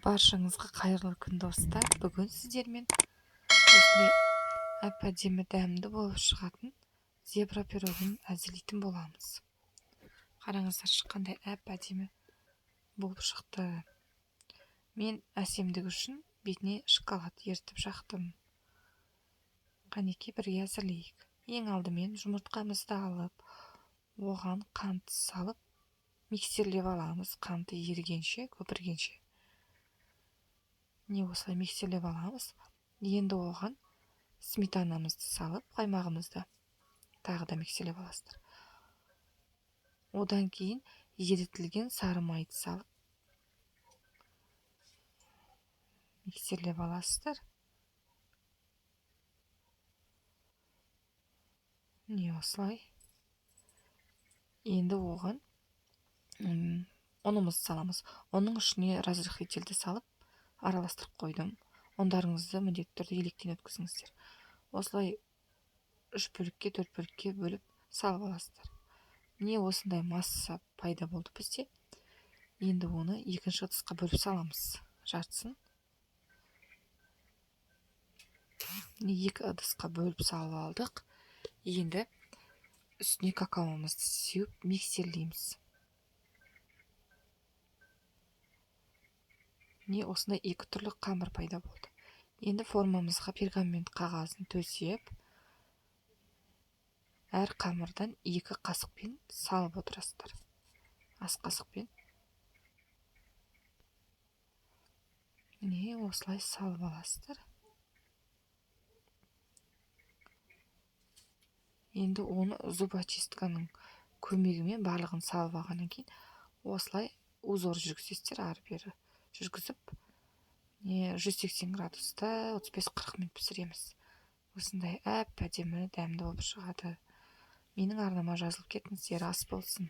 Баршаңызға қайырлы күн, достар. Бүгін сіздермен осындай әп-әдемі дәмді болып шығатын зебра пирогын әзірлейтін боламыз. Қараңыздаршы, қандай әп-әдемі болып шықты. Мен әсемдігі үшін бетіне шоколад ертіп жақтым. Қанекей, бірге әзірлейік. Ең алдымен жұмыртқамызды алып, оған қант салып, миксерлеп аламыз. Қанты ерігенше, көпіргенше. Осылай миксерлеп аламыз. Енді оған сметанамызды салып, қаймағымызды тағы да миксерлеп аласыздар. Одан кейін ерітілген сары майды салып миксерлеп аласыздар. Осылай. Енді оған ұнымызды саламыз. Оның ішіне разрыхлительді салып араластырып қойдым. Ұндарыңызды міндетті түрде електен өткізіңіздер. Осылай 3 бөлікке, 4 бөлікке бөліп салып аласыздар. Осындай масса пайда болды бізде. Енді оны екінші ыдысқа бөліп саламыз. Жартысын. 2 ыдысқа бөліп салып алдық. Енді үстіне какаомызды сеуіп миксерлейміз. Осындай 2 түрлі қамыр пайда болды. Енді формамызға пергамент қағазын төсеп, әр қамырдан 2 қасықпен салып отырасыздар. Ас қасықпен. Осылай салып аласыздар. Енді оны зубочистканың көмегімен барлығын салып алғаннан кейін осылай узор жүргізесіздер, ары-бері жүргізіп, 180 градуста 35-40 минут пісіреміз. Осындай әп-әдемі дәмді болып шығады. Менің арнама жазылып кетіңіздер, ас болсын.